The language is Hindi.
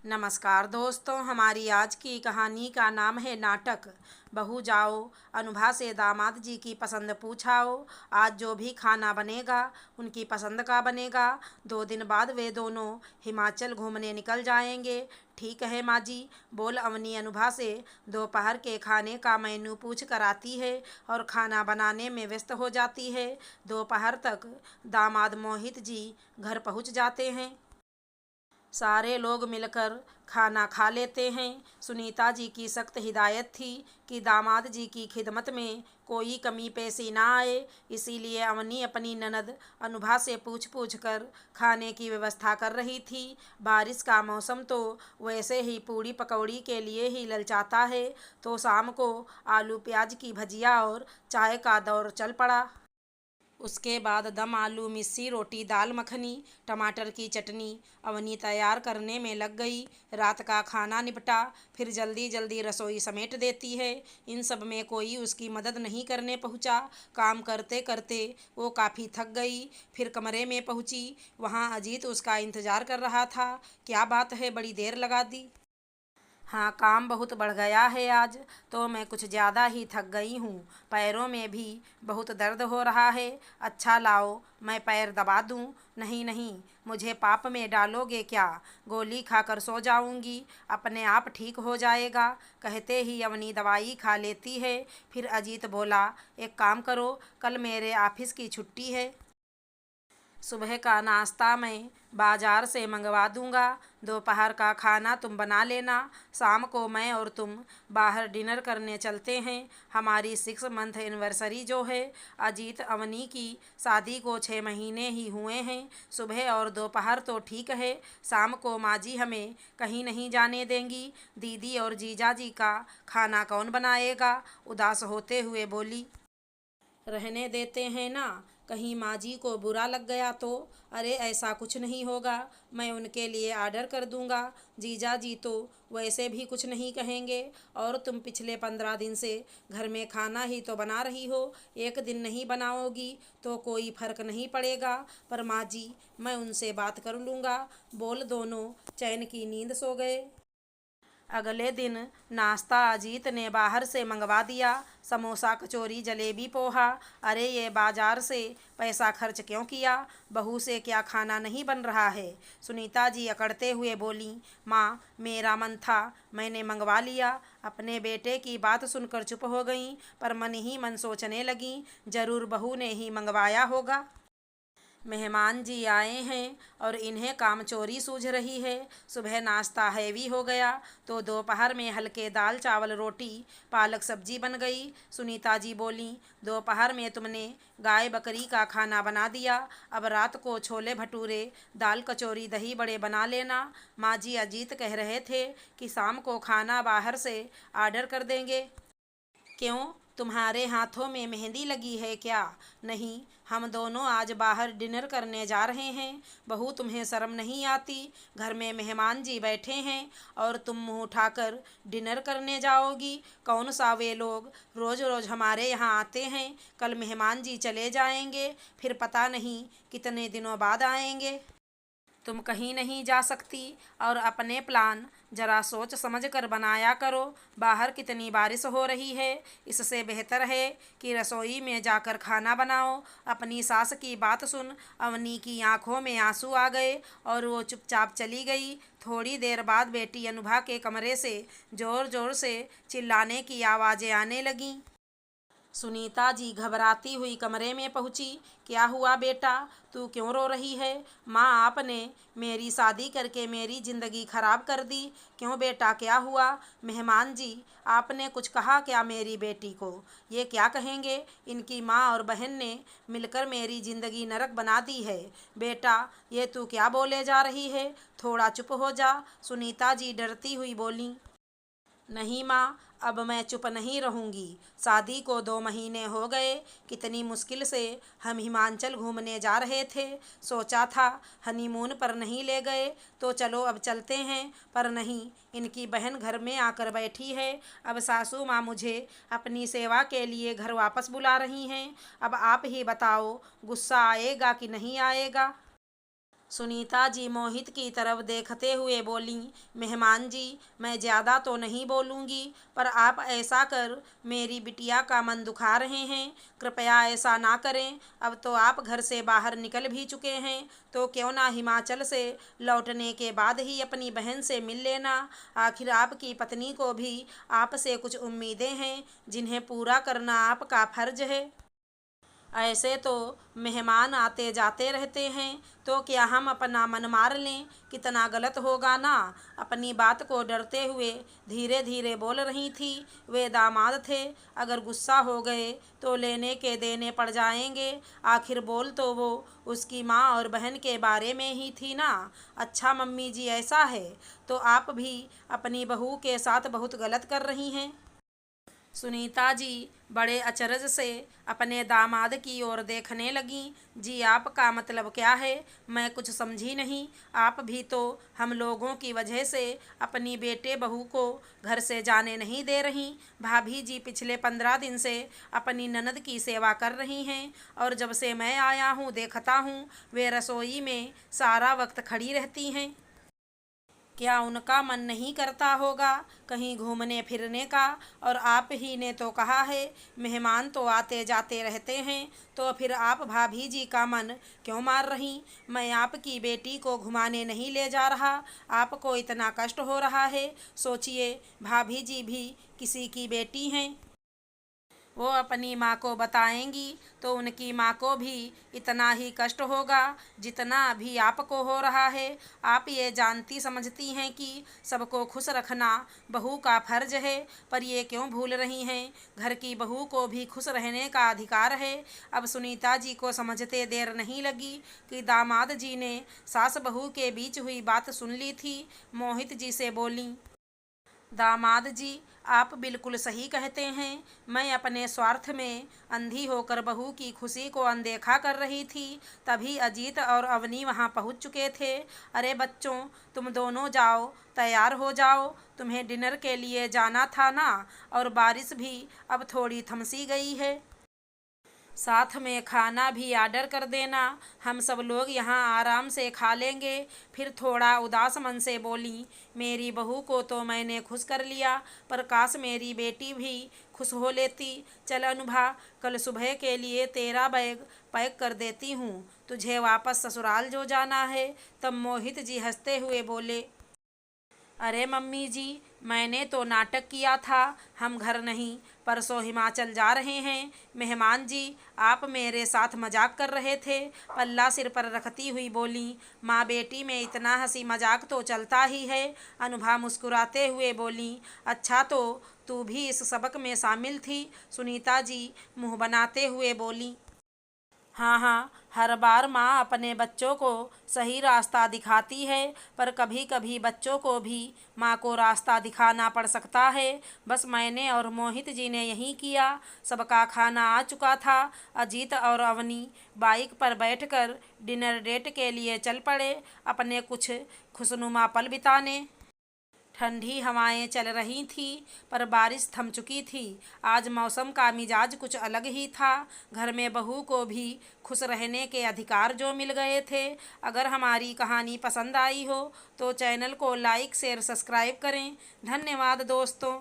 नमस्कार दोस्तों, हमारी आज की कहानी का नाम है नाटक। बहू जाओ, अनुभा से दामाद जी की पसंद पूछाओ। आज जो भी खाना बनेगा उनकी पसंद का बनेगा। 2 दिन बाद वे दोनों हिमाचल घूमने निकल जाएंगे। ठीक है माँ जी, बोल अवनी अनुभा से दोपहर के खाने का मेन्यू पूछ कर आती है और खाना बनाने में व्यस्त हो जाती है। दोपहर तक दामाद मोहित जी घर पहुँच जाते हैं। सारे लोग मिलकर खाना खा लेते हैं। सुनीता जी की सख्त हिदायत थी कि दामाद जी की खिदमत में कोई कमी पेशी ना आए, इसीलिए अवनी अपनी ननद अनुभा से पूछ पूछ कर खाने की व्यवस्था कर रही थी। बारिश का मौसम तो वैसे ही पूड़ी पकौड़ी के लिए ही ललचाता है, तो शाम को आलू प्याज की भजिया और चाय का दौर चल पड़ा। उसके बाद दम आलू, मिस्सी रोटी, दाल मखनी, टमाटर की चटनी अवनी तैयार करने में लग गई। रात का खाना निपटा, फिर जल्दी जल्दी रसोई समेट देती है। इन सब में कोई उसकी मदद नहीं करने पहुंचा। काम करते करते वो काफ़ी थक गई। फिर कमरे में पहुंची, वहां अजीत उसका इंतज़ार कर रहा था। क्या बात है, बड़ी देर लगा दी? हाँ, काम बहुत बढ़ गया है आज, तो मैं कुछ ज़्यादा ही थक गई हूँ। पैरों में भी बहुत दर्द हो रहा है। अच्छा लाओ, मैं पैर दबा दूँ? नहीं नहीं, मुझे पाप में डालोगे क्या? गोली खाकर सो जाऊँगी, अपने आप ठीक हो जाएगा। कहते ही अवनी दवाई खा लेती है। फिर अजीत बोला, एक काम करो, कल मेरे ऑफिस की छुट्टी है। सुबह का नाश्ता मैं बाजार से मंगवा दूंगा। दोपहर का खाना तुम बना लेना। शाम को मैं और तुम बाहर डिनर करने चलते हैं। हमारी 6 मंथ एनिवर्सरी जो है। अजीत, अवनी की शादी को 6 महीने ही हुए हैं। सुबह और दोपहर तो ठीक है, शाम को माँ जी हमें कहीं नहीं जाने देंगी। दीदी और जीजा जी का खाना कौन बनाएगा? उदास होते हुए बोली। रहने देते हैं ना, कहीं माँ जी को बुरा लग गया तो? अरे ऐसा कुछ नहीं होगा, मैं उनके लिए आर्डर कर दूंगा। जीजा जी तो वैसे भी कुछ नहीं कहेंगे। और तुम पिछले 15 दिन से घर में खाना ही तो बना रही हो, एक दिन नहीं बनाओगी तो कोई फर्क नहीं पड़ेगा। पर माँ जी, मैं उनसे बात कर लूँगा। बोल दोनों चैन की नींद सो गए। अगले दिन नाश्ता अजीत ने बाहर से मंगवा दिया। समोसा, कचौरी, जलेबी, पोहा। अरे ये बाजार से पैसा खर्च क्यों किया? बहू से क्या खाना नहीं बन रहा है? सुनीता जी अकड़ते हुए बोली। माँ, मेरा मन था, मैंने मंगवा लिया। अपने बेटे की बात सुनकर चुप हो गई, पर मन ही मन सोचने लगी, जरूर बहू ने ही मंगवाया होगा। मेहमान जी आए हैं और इन्हें काम चोरी सूझ रही है। सुबह नाश्ता हैवी हो गया, तो दोपहर में हल्के दाल चावल रोटी पालक सब्जी बन गई। सुनीता जी बोली, दोपहर में तुमने गाय बकरी का खाना बना दिया, अब रात को छोले भटूरे, दाल कचौरी, दही बड़े बना लेना। माँ जी, अजीत कह रहे थे कि शाम को खाना बाहर से आर्डर कर देंगे। क्यों, तुम्हारे हाथों में मेहंदी लगी है क्या? नहीं, हम दोनों आज बाहर डिनर करने जा रहे हैं। बहू, तुम्हें शर्म नहीं आती? घर में मेहमान जी बैठे हैं और तुम मुंह उठाकर डिनर करने जाओगी? कौन सा वे लोग रोज़ रोज़ हमारे यहाँ आते हैं? कल मेहमान जी चले जाएंगे, फिर पता नहीं कितने दिनों बाद आएंगे। तुम कहीं नहीं जा सकती और अपने प्लान जरा सोच समझ कर बनाया करो। बाहर कितनी बारिश हो रही है, इससे बेहतर है कि रसोई में जाकर खाना बनाओ। अपनी सास की बात सुन अवनी की आंखों में आंसू आ गए और वो चुपचाप चली गई। थोड़ी देर बाद बेटी अनुभा के कमरे से जोर जोर से चिल्लाने की आवाज़ें आने लगीं। सुनीता जी घबराती हुई कमरे में पहुंची। क्या हुआ बेटा, तू क्यों रो रही है? माँ, आपने मेरी शादी करके मेरी ज़िंदगी खराब कर दी। क्यों बेटा, क्या हुआ? मेहमान जी, आपने कुछ कहा क्या मेरी बेटी को? ये क्या कहेंगे, इनकी माँ और बहन ने मिलकर मेरी ज़िंदगी नरक बना दी है। बेटा, ये तू क्या बोले जा रही है? थोड़ा चुप हो जा, सुनीता जी डरती हुई बोली। नहीं माँ, अब मैं चुप नहीं रहूँगी। शादी को 2 महीने हो गए, कितनी मुश्किल से हम हिमाचल घूमने जा रहे थे। सोचा था हनीमून पर नहीं ले गए तो चलो अब चलते हैं, पर नहीं, इनकी बहन घर में आकर बैठी है। अब सासू माँ मुझे अपनी सेवा के लिए घर वापस बुला रही हैं। अब आप ही बताओ, गुस्सा आएगा कि नहीं आएगा? सुनीता जी मोहित की तरफ देखते हुए बोलीं, मेहमान जी, मैं ज़्यादा तो नहीं बोलूँगी, पर आप ऐसा कर मेरी बिटिया का मन दुखा रहे हैं। कृपया ऐसा ना करें। अब तो आप घर से बाहर निकल भी चुके हैं, तो क्यों ना हिमाचल से लौटने के बाद ही अपनी बहन से मिल लेना। आखिर आपकी पत्नी को भी आपसे कुछ उम्मीदें हैं, जिन्हें पूरा करना आपका फ़र्ज है। ऐसे तो मेहमान आते जाते रहते हैं, तो क्या हम अपना मन मार लें? कितना गलत होगा ना। अपनी बात को डरते हुए धीरे धीरे बोल रही थी। वे दामाद थे, अगर गुस्सा हो गए तो लेने के देने पड़ जाएंगे। आखिर बोल तो वो उसकी माँ और बहन के बारे में ही थी ना। अच्छा मम्मी जी, ऐसा है तो आप भी अपनी बहू के साथ बहुत गलत कर रही हैं। सुनीता जी बड़े अचरज से अपने दामाद की ओर देखने लगीं। जी, आपका मतलब क्या है? मैं कुछ समझी नहीं। आप भी तो हम लोगों की वजह से अपनी बेटे बहू को घर से जाने नहीं दे रही। भाभी जी पिछले 15 दिन से अपनी ननद की सेवा कर रही हैं, और जब से मैं आया हूँ देखता हूँ वे रसोई में सारा वक्त खड़ी रहती हैं। क्या उनका मन नहीं करता होगा कहीं घूमने फिरने का? और आप ही ने तो कहा है मेहमान तो आते जाते रहते हैं, तो फिर आप भाभी जी का मन क्यों मार रही? मैं आपकी बेटी को घुमाने नहीं ले जा रहा। आपको इतना कष्ट हो रहा है, सोचिए भाभी जी भी किसी की बेटी हैं। वो अपनी माँ को बताएंगी तो उनकी माँ को भी इतना ही कष्ट होगा जितना अभी आपको हो रहा है। आप ये जानती समझती हैं कि सबको खुश रखना बहू का फर्ज है, पर ये क्यों भूल रही हैं घर की बहू को भी खुश रहने का अधिकार है। अब सुनीता जी को समझते देर नहीं लगी कि दामाद जी ने सास बहू के बीच हुई बात सुन ली थी। मोहित जी से बोली, दामाद जी, आप बिल्कुल सही कहते हैं। मैं अपने स्वार्थ में अंधी होकर बहू की खुशी को अनदेखा कर रही थी। तभी अजीत और अवनी वहां पहुंच चुके थे। अरे बच्चों, तुम दोनों जाओ, तैयार हो जाओ, तुम्हें डिनर के लिए जाना था ना। और बारिश भी अब थोड़ी थमसी गई है। साथ में खाना भी आर्डर कर देना, हम सब लोग यहाँ आराम से खा लेंगे। फिर थोड़ा उदास मन से बोली, मेरी बहू को तो मैंने खुश कर लिया, पर काश मेरी बेटी भी खुश हो लेती। चल अनुभा, कल सुबह के लिए तेरा बैग पैक कर देती हूँ, तुझे वापस ससुराल जो जाना है। तब मोहित जी हंसते हुए बोले, अरे मम्मी जी, मैंने तो नाटक किया था, हम घर नहीं परसों हिमाचल जा रहे हैं। मेहमान जी, आप मेरे साथ मजाक कर रहे थे। पल्ला सिर पर रखती हुई बोली, माँ बेटी में इतना हंसी मजाक तो चलता ही है। अनुभा मुस्कुराते हुए बोली, अच्छा तो तू भी इस सबक में शामिल थी? सुनीता जी मुँह बनाते हुए बोली, हाँ हाँ, हर बार माँ अपने बच्चों को सही रास्ता दिखाती है, पर कभी कभी बच्चों को भी माँ को रास्ता दिखाना पड़ सकता है। बस मैंने और मोहित जी ने यही किया। सबका खाना आ चुका था। अजीत और अवनी बाइक पर बैठकर डिनर डेट के लिए चल पड़े, अपने कुछ खुशनुमा पल बिताने। ठंडी हवाएं चल रही थीं, पर बारिश थम चुकी थी। आज मौसम का मिजाज कुछ अलग ही था। घर में बहू को भी खुश रहने के अधिकार जो मिल गए थे। अगर हमारी कहानी पसंद आई हो तो चैनल को लाइक शेयर सब्सक्राइब करें। धन्यवाद दोस्तों।